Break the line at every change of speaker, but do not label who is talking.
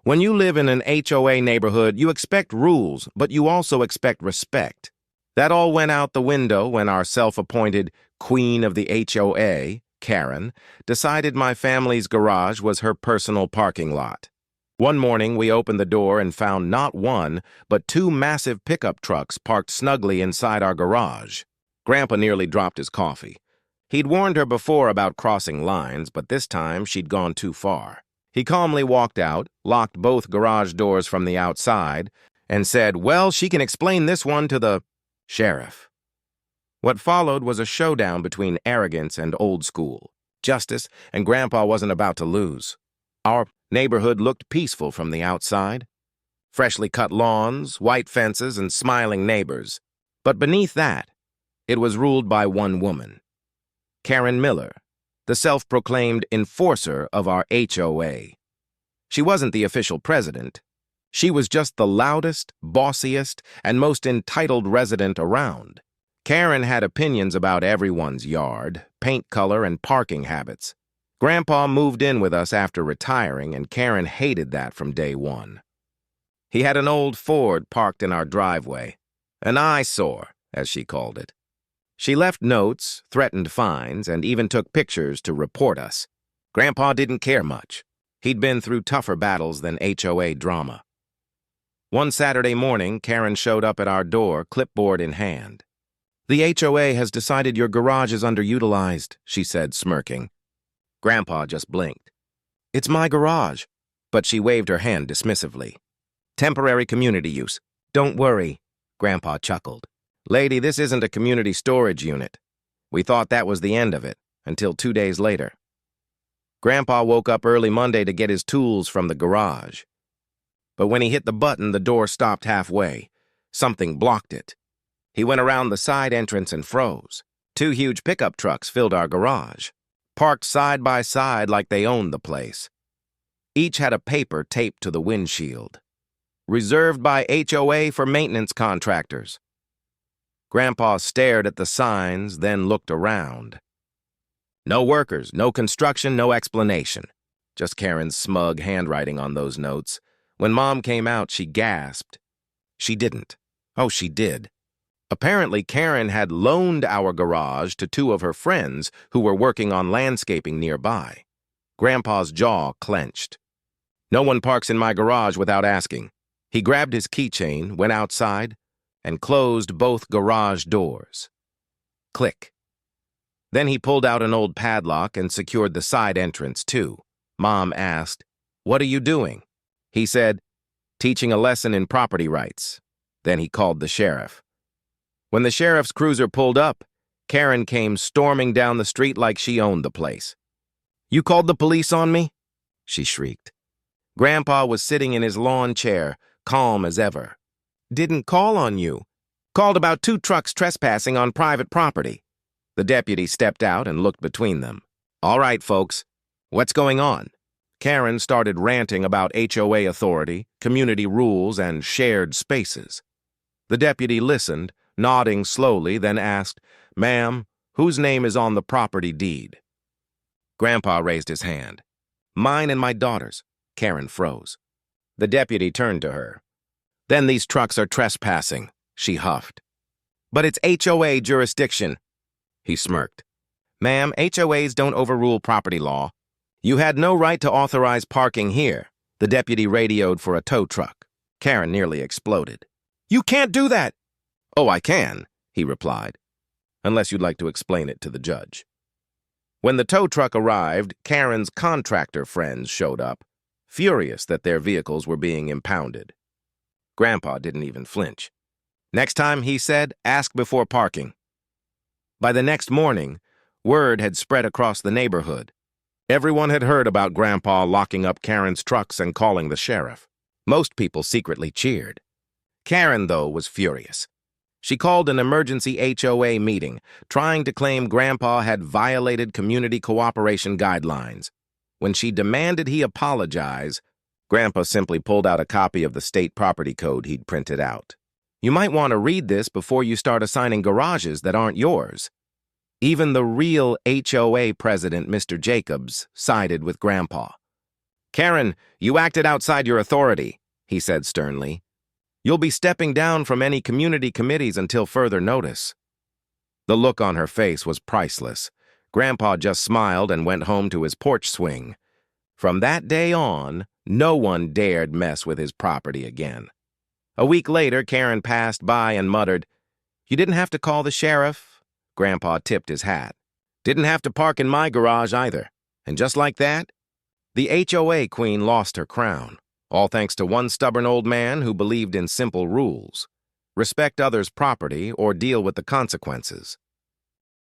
When you live in an HOA neighborhood, you expect rules, but you also expect respect. That all went out the window when our self-appointed queen of the HOA, Karen, decided my family's garage was her personal parking lot. One morning, we opened the door and found not one, but two massive pickup trucks parked snugly inside our garage. Grandpa nearly dropped his coffee. He'd warned her before about crossing lines, but this time she'd gone too far. He calmly walked out, locked both garage doors from the outside, and said, "Well, she can explain this one to the sheriff." What followed was a showdown between arrogance and old school. Justice, and Grandpa wasn't about to lose. Our neighborhood looked peaceful from the outside. Freshly cut lawns, white fences, and smiling neighbors. But beneath that, it was ruled by one woman. Karen Miller, the self-proclaimed enforcer of our HOA. She wasn't the official president. She was just the loudest, bossiest, and most entitled resident around. Karen had opinions about everyone's yard, paint color, and parking habits. Grandpa moved in with us after retiring, and Karen hated that from day one. He had an old Ford parked in our driveway, an eyesore, as she called it. She left notes, threatened fines, and even took pictures to report us. Grandpa didn't care much. He'd been through tougher battles than HOA drama. One Saturday morning, Karen showed up at our door, clipboard in hand. "The HOA has decided your garage is underutilized," she said, smirking. Grandpa just blinked. "It's my garage," but she waved her hand dismissively. "Temporary community use. Don't worry," Grandpa chuckled. "Lady, this isn't a community storage unit. We thought that was the end of it, until 2 days later." Grandpa woke up early Monday to get his tools from the garage. But when he hit the button, the door stopped halfway. Something blocked it. He went around the side entrance and froze. Two huge pickup trucks filled our garage, parked side by side like they owned the place. Each had a paper taped to the windshield. "Reserved by HOA for maintenance contractors." Grandpa stared at the signs, then looked around. No workers, no construction, no explanation. Just Karen's smug handwriting on those notes. When Mom came out, she gasped. She didn't. Oh, she did. Apparently, Karen had loaned our garage to two of her friends who were working on landscaping nearby. Grandpa's jaw clenched. "No one parks in my garage without asking." He grabbed his keychain, went outside, and closed both garage doors. Click. Then he pulled out an old padlock and secured the side entrance, too. Mom asked, "What are you doing?" He said, "Teaching a lesson in property rights." Then he called the sheriff. When the sheriff's cruiser pulled up, Karen came storming down the street like she owned the place. "You called the police on me?" she shrieked. Grandpa was sitting in his lawn chair, calm as ever. "Didn't call on you. Called about two trucks trespassing on private property." The deputy stepped out and looked between them. "All right, folks, what's going on?" Karen started ranting about HOA authority, community rules, and shared spaces. The deputy listened, nodding slowly, then asked, "Ma'am, whose name is on the property deed?" Grandpa raised his hand. "Mine and my daughter's." Karen froze. The deputy turned to her. "Then these trucks are trespassing," she huffed. "But it's HOA jurisdiction." He smirked. "Ma'am, HOAs don't overrule property law. You had no right to authorize parking here." The deputy radioed for a tow truck. Karen nearly exploded. "You can't do that!" "Oh, I can," he replied, "unless you'd like to explain it to the judge." When the tow truck arrived, Karen's contractor friends showed up, furious that their vehicles were being impounded. Grandpa didn't even flinch. "Next time," he said, "ask before parking." By the next morning, word had spread across the neighborhood. Everyone had heard about Grandpa locking up Karen's trucks and calling the sheriff. Most people secretly cheered. Karen, though, was furious. She called an emergency HOA meeting, trying to claim Grandpa had violated community cooperation guidelines. When she demanded he apologize, Grandpa simply pulled out a copy of the state property code he'd printed out. "You might want to read this before you start assigning garages that aren't yours." Even the real HOA president, Mr. Jacobs, sided with Grandpa. "Karen, you acted outside your authority," he said sternly. "You'll be stepping down from any community committees until further notice." The look on her face was priceless. Grandpa just smiled and went home to his porch swing. From that day on, no one dared mess with his property again. A week later, Karen passed by and muttered, "You didn't have to call the sheriff." Grandpa tipped his hat. "Didn't have to park in my garage either." And just like that, the HOA queen lost her crown, all thanks to one stubborn old man who believed in simple rules. Respect others' property or deal with the consequences.